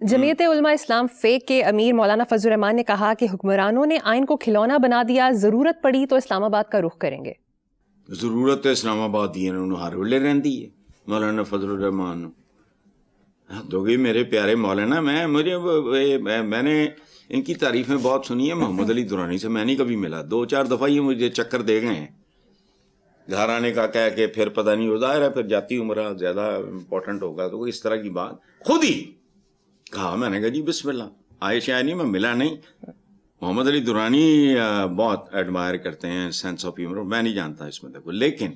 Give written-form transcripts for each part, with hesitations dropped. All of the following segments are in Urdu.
جمعیت علماء اسلام فیک کے امیر مولانا فضل الرحمان نے کہا کہ حکمرانوں نے آئین کو کھلونا بنا دیا، ضرورت پڑی تو اسلام آباد کا رخ کریں گے. ضرورت تو اسلام آباد دی انہوں ہر ویلے رہندی ہے. مولانا فضل الرحمان دو گئی میرے پیارے مولانا، میں نے ان کی تعریفیں بہت سنی ہیں. محمد علی درانی سے میں نہیں کبھی ملا، 2-4 دفعہ یہ مجھے چکر دے گئے ہیں گھر آنے کا کہہ کے، پھر پتہ نہیں ہو ظاہر ہے پھر جاتی عمرہ زیادہ امپورٹنٹ ہوگا تو اس طرح کی بات خود ہی کہا. میں نے کہا جی بسم اللہ. آئے شاید نہیں، میں ملا نہیں. محمد علی درانی بہت ایڈمائر کرتے ہیں سینس آف ہیومر، میں نہیں جانتا اس مدد کو. لیکن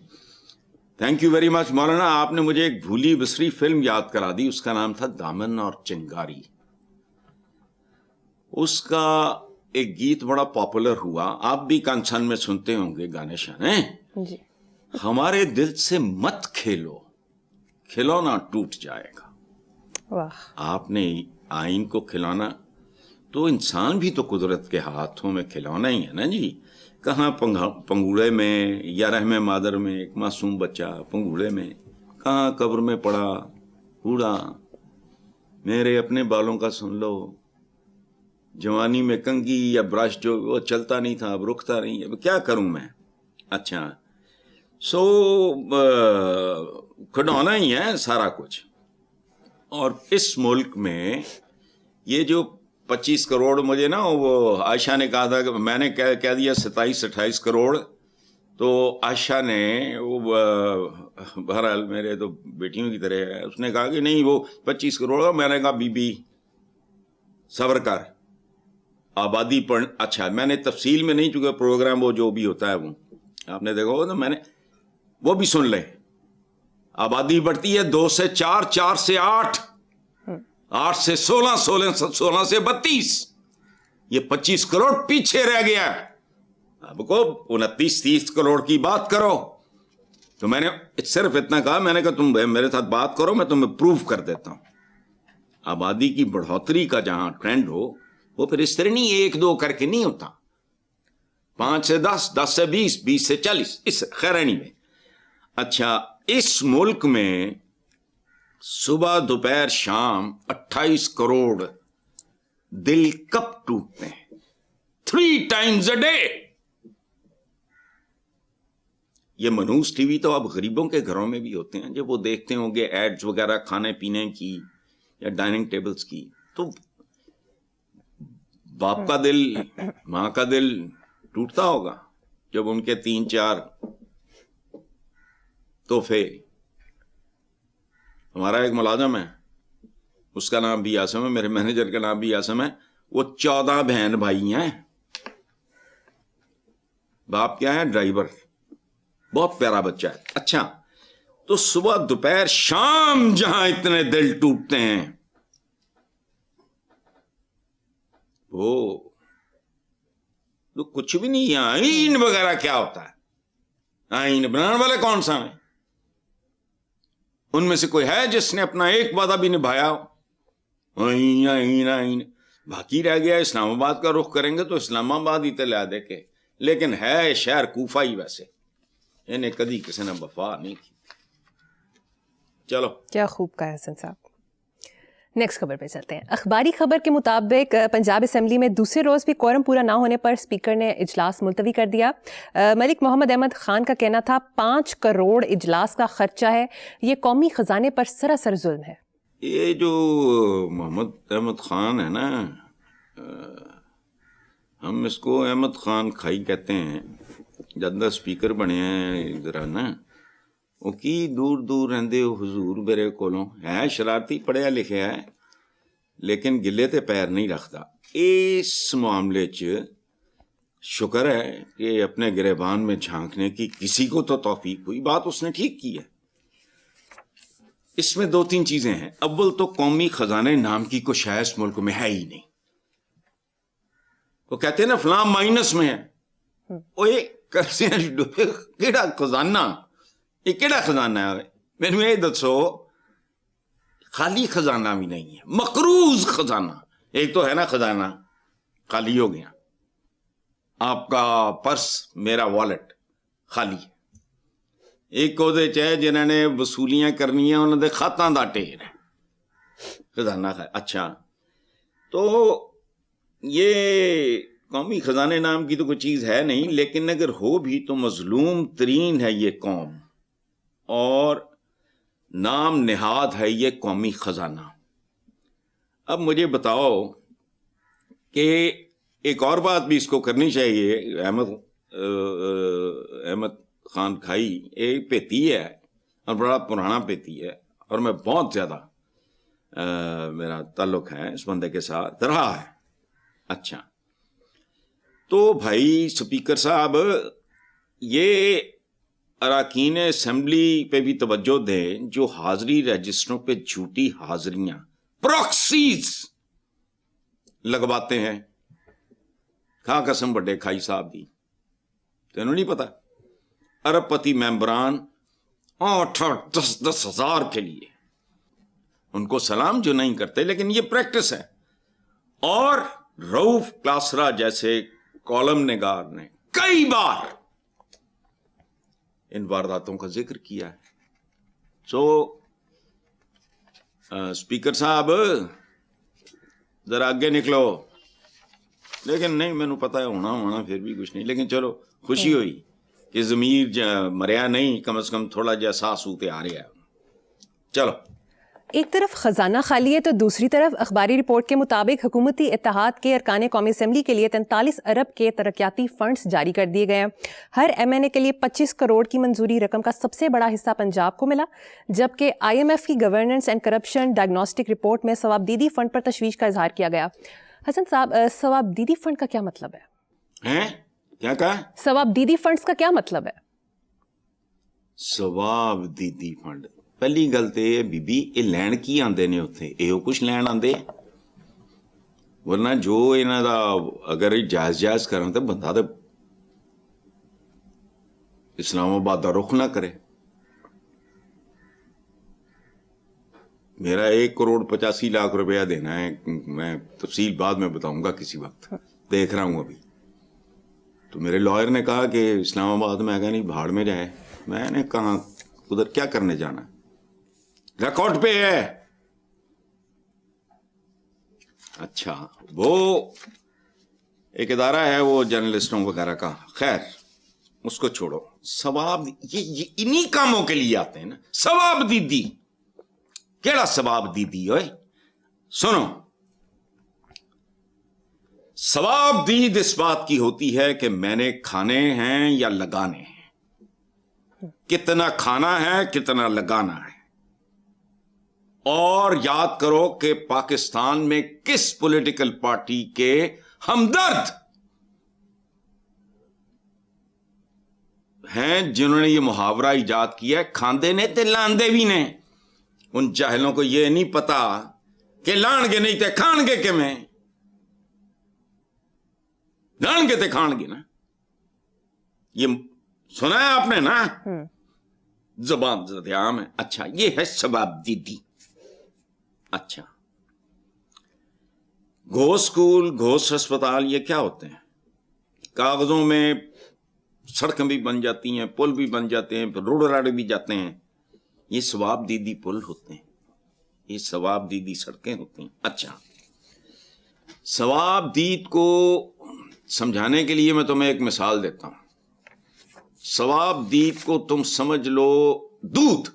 تھینک یو ویری مچ مولانا، آپ نے مجھے ایک بھولی بسری فلم یاد کرا دی. اس کا نام تھا دامن اور چنگاری. اس کا ایک گیت بڑا پاپولر ہوا، آپ بھی کنسن میں سنتے ہوں گے گانے شانے. جی. ہمارے دل سے مت کھیلو، کھلونا ٹوٹ جائے گا. واہ. آپ نے آئین کو کھلونا، تو انسان بھی تو قدرت کے ہاتھوں میں کھلونا ہی ہے نا جی. کہاں پنگوڑے میں یا رحم مادر میں ایک معصوم بچہ پنگوڑے میں، کہاں قبر میں پڑا بوڑھا. میرے اپنے بالوں کا سن لو، جوانی میں کنگھی یا برش جو وہ چلتا نہیں تھا اب رکتا نہیں، اب کیا کروں میں. اچھا سو کھڈونا ہی ہے سارا کچھ. اور اس ملک میں یہ جو 25 کروڑ، مجھے نا وہ عائشہ نے کہا تھا کہ میں نے کہہ دیا 27-28 کروڑ، تو عائشہ نے وہ بہرحال میرے تو بیٹیوں کی طرح ہے، اس نے کہا کہ نہیں وہ 25 کروڑ. میں نے کہا بی بی صبر کر، آبادی پر. اچھا میں نے تفصیل میں نہیں، چونکہ پروگرام وہ جو بھی ہوتا ہے وہ آپ نے دیکھا ہوگا، تو میں نے وہ بھی سن لیں. آبادی بڑھتی ہے 2 سے 4، 4 سے 8، 8 سے 16، 16 سے 32. یہ 25 کروڑ پیچھے رہ گیا. اب کو 29-30 کروڑ کی بات کرو. تو میں نے صرف اتنا کہا، میں نے کہا تم میرے ساتھ بات کرو، میں تمہیں پروف کر دیتا ہوں. آبادی کی بڑھوتری کا جہاں ٹرینڈ ہو وہ پھر اس طرح نہیں 1-2 کر کے نہیں ہوتا، 5 سے 10، 10 سے 20، 20 سے 40، اس خیرانی میں. اچھا اس ملک میں صبح دوپہر شام 28 کروڑ دل کب ٹوٹتے ہیں؟ 3 times a day. یہ منوس ٹی وی تو اب غریبوں کے گھروں میں بھی ہوتے ہیں، جب وہ دیکھتے ہوں گے ایڈز وغیرہ کھانے پینے کی یا ڈائننگ ٹیبلز کی، تو باپ کا دل ماں کا دل ٹوٹتا ہوگا جب ان کے 3-4 تحفے. ہمارا ایک ملازم ہے، اس کا نام بھی آسم ہے، میرے مینیجر کا نام بھی آسم ہے. وہ 14 بہن بھائی ہیں. باپ کیا ہے؟ ڈرائیور. بہت پیارا بچہ ہے. اچھا تو صبح دوپہر شام جہاں اتنے دل ٹوٹتے ہیں، وہ تو کچھ بھی نہیں. آئین وغیرہ کیا ہوتا ہے؟ آئین بنانے والے کون سا ہیں؟ ان میں سے کوئی ہے جس نے اپنا ایک وعدہ بھی نبھایا ہو؟ آئین آئین آئین. باقی رہ گیا اسلام آباد کا رخ کریں گے تو اسلام آباد ہی تلیا دے کے، لیکن ہے شہر کوفہ ہی. ویسے انہیں کدی کسی نے وفا نہیں کی. چلو کیا خوب کہا حسن صاحب. نیکسٹ خبر پہ چلتے ہیں. اخباری خبر کے مطابق پنجاب اسمبلی میں دوسرے روز بھی کوورم پورا نہ ہونے پر اسپیکر نے اجلاس ملتوی کر دیا. ملک محمد احمد خان کا کہنا تھا 5 کروڑ اجلاس کا خرچہ ہے، یہ قومی خزانے پر سراسر ظلم ہے. یہ جو محمد احمد خان ہے نا، ہم اس کو احمد خان کھائی کہتے ہیں، جب اسپیکر بنے ہیں ادھر نا، وہ کی دور دور رہندے ہو حضور میرے کولوں. ہے شرارتی، پڑھیا لکھیا ہے، لیکن گلے تے پیر نہیں رکھتا. اس معاملے چ شکر ہے کہ اپنے گریبان میں جھانکنے کی کسی کو تو توفیق ہوئی. بات اس نے ٹھیک کی ہے. اس میں 2-3 چیزیں ہیں. اول تو قومی خزانے نام کی کوئی شے اس ملک میں ہے ہی نہیں. وہ کہتے ہیں نا فلاں مائنس میں ہے. وہ کیڑا خزانہ، یہ کیڑا خزانہ ہے؟ مینوں یہ دسو. خالی خزانہ بھی نہیں ہے، مقروض خزانہ. ایک تو ہے نا خزانہ خالی ہو گیا، آپ کا پرس میرا والٹ خالی ہے. ایک وہ جنہوں نے وصولیاں کرنی ہیں انہوں نے خاتاں دا ٹھیر ہے، خزانہ. اچھا تو یہ قومی خزانے نام کی تو کوئی چیز ہے نہیں، لیکن اگر ہو بھی تو مظلوم ترین ہے یہ قوم، اور نام نہاد ہے یہ قومی خزانہ۔ اب مجھے بتاؤ کہ ایک اور بات بھی اس کو کرنی چاہیے، احمد خان کھائی ایک پیتی ہے اور بڑا پرانا پیتی ہے، اور میں بہت زیادہ میرا تعلق ہے اس بندے کے ساتھ رہا ہے۔ اچھا، تو بھائی اسپیکر صاحب، یہ اراکین اسمبلی پہ بھی توجہ دیں جو حاضری رجسٹروں پہ جھوٹی حاضریاں پروکسیز لگواتے ہیں۔ کھا قسم بڑے کھائی صاحب دی، تینوں نہیں پتا؟ ارب پتی ممبران 8-10 ہزار کے لیے، ان کو سلام جو نہیں کرتے، لیکن یہ پریکٹس ہے۔ اور رؤف کلاسرا جیسے کالم نگار نے کئی بار ان وارداتوں کا ذکر کیا ہے۔ سو اسپیکر صاحب ذرا آگے نکلو، لیکن نہیں، مینوں پتا ہے ہونا پھر بھی کچھ نہیں، لیکن چلو خوشی ہوئی کہ ضمیر مریا نہیں، کم از کم تھوڑا جا احساس ہوتے آ رہا ہے۔ چلو، ایک طرف خزانہ خالی ہے تو دوسری طرف اخباری رپورٹ کے مطابق حکومتی اتحاد کے ارکان قومی اسمبلی کے لیے 43 ارب کے ترقیاتی فنڈز جاری کر دیے گئے ہیں۔ ہر ایم این اے کے لیے 25 کروڑ کی منظوری رقم کا سب سے بڑا حصہ پنجاب کو ملا، جبکہ آئی ایم ایف کی governance and corruption diagnostic report میں ثوابدیدی فنڈ پر تشویش کا اظہار کیا گیا۔ حسن صاحب، ثوابدیدی فنڈ کا کیا مطلب ہے؟ کیا کہا؟ ثوابدیدی فنڈز کا کیا مطلب ہے؟ ثوابدیدی فنڈ، پہلی گل تو یہ بی یہ لین کی آندے نے اتنے، یہ کچھ لین آندے، ورنہ جو انہاں دا اگر جائز کرن تو بندہ تو اسلام آباد کا رخ نہ کرے۔ میرا 1,85,00,000 روپیہ دینا ہے، میں تفصیل بعد میں بتاؤں گا کسی وقت، دیکھ رہا ہوں ابھی۔ تو میرے لائر نے کہا کہ اسلام آباد میں کہا نہیں، بھاڑ میں جائے۔ میں نے کہا ادھر کیا کرنے جانا، ریکارڈ پہ ہے۔ اچھا، وہ ایک ادارہ ہے وہ جرنلسٹوں وغیرہ کا، خیر اس کو چھوڑو۔ ثواب یہ انہی کاموں کے لیے آتے ہیں نا، ثواب دیدی۔ کیڑا ثواب دیدی ہوئے؟ سنو، ثواب دید اس بات کی ہوتی ہے کہ میں نے کھانے ہیں یا لگانے ہیں، کتنا کھانا ہے کتنا لگانا ہے۔ اور یاد کرو کہ پاکستان میں کس پولیٹیکل پارٹی کے ہمدرد ہیں جنہوں نے یہ محاورہ ایجاد کیا ہے، کھاندے نے تے لاندے بھی نے۔ ان جاہلوں کو یہ نہیں پتا کہ لان گے نہیں تے کھان گے کہ میں لان گے تے کھان گے نا۔ یہ سنا ہے آپ نے نا، زبان عام ہے۔ اچھا، یہ ہے ثواب دیدی۔ اچھا، گھوس اسکول، گھوس ہسپتال، یہ کیا ہوتے ہیں؟ کاغذوں میں سڑکیں بھی بن جاتی ہیں، پل بھی بن جاتے ہیں، روڈ راڈ بھی جاتے ہیں، یہ ثواب دیدی پل ہوتے ہیں، یہ ثواب دیدی سڑکیں ہوتی ہیں۔ اچھا، ثواب دید کو سمجھانے کے لیے میں تمہیں ایک مثال دیتا ہوں۔ ثواب دید کو تم سمجھ لو دودھ۔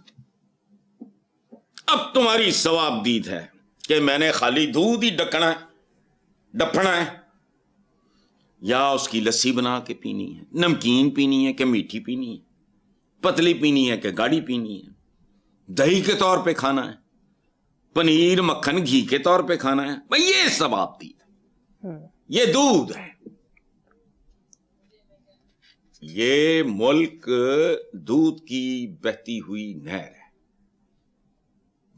اب تمہاری ثواب دید ہے کہ میں نے خالی دودھ ہی ڈپنا ہے، یا اس کی لسی بنا کے پینی ہے، نمکین پینی ہے کہ میٹھی پینی ہے، پتلی پینی ہے کہ گاڑھی پینی ہے، دہی کے طور پہ کھانا ہے، پنیر مکھن گھی کے طور پہ کھانا ہے۔ بھئی یہ ثواب دید ہے، یہ دودھ ہے۔ یہ ملک دودھ کی بہتی ہوئی نہر ہے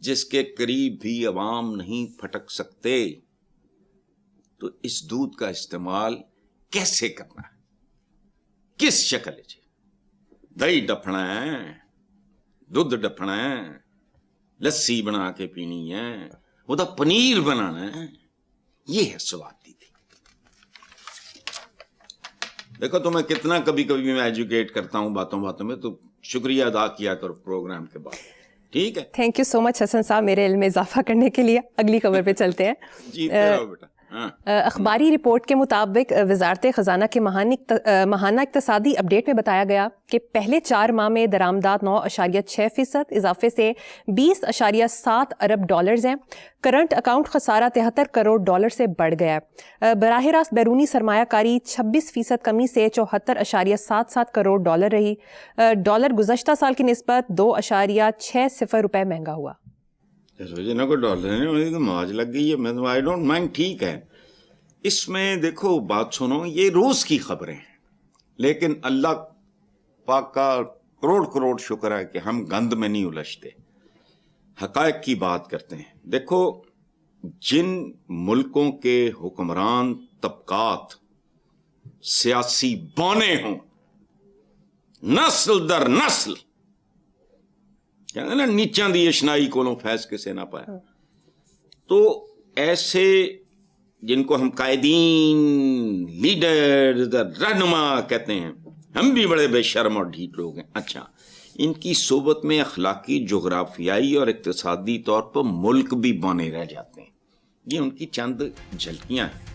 جس کے قریب بھی عوام نہیں پھٹک سکتے۔ تو اس دودھ کا استعمال کیسے کرنا ہے، کس شکل ہے؟ دہی ڈپنا ہے، دودھ ڈپنا ہے، لسی بنا کے پینی ہے، وہ پنیر بنانا ہے، یہ ہے ثواب دیدی۔ دیکھو تمہیں کتنا کبھی کبھی میں ایجوکیٹ کرتا ہوں باتوں میں، تو شکریہ ادا کیا کرو پروگرام کے بعد، ٹھیک ہے؟ تھینک یو سو مچ حسن صاحب میرے علم میں اضافہ کرنے کے لیے۔ اگلی خبر پہ چلتے ہیں۔ جی بیٹا۔ اخباری رپورٹ کے مطابق وزارت خزانہ کے ماہانہ اقتصادی اپڈیٹ میں بتایا گیا کہ پہلے 4 ماہ میں درآمدات 9.6% اضافے سے 20.7 ارب ڈالرز ہیں. کرنٹ اکاؤنٹ خسارہ 73 کروڑ ڈالر سے بڑھ گیا ہے. براہ راست بیرونی سرمایہ کاری 26% کمی سے 74.77 کروڑ ڈالر رہی. ڈالر گزشتہ سال کی نسبت 2.60 روپے مہنگا ہوا. ڈالر موج لگ گئی ہے. میں آئی ڈونٹ مائنڈ, ٹھیک ہے. اس میں دیکھو بات سنو, یہ روز کی خبریں ہیں, لیکن اللہ پاک کا کروڑ شکر ہے کہ ہم گند میں نہیں الجھتے, حقائق کی بات کرتے ہیں. دیکھو جن ملکوں کے حکمران طبقات سیاسی بانے ہوں, نسل در نسل, نا نیچاں دی اشنائی کو فیض کسے نہ پایا, تو ایسے جن کو ہم قائدین, لیڈر, رہنما کہتے ہیں, ہم بھی بڑے بے شرم اور ڈھیٹ لوگ ہیں. اچھا, ان کی صحبت میں اخلاقی, جغرافیائی اور اقتصادی طور پر ملک بھی بانے رہ جاتے ہیں. یہ ان کی چند جھلکیاں ہیں.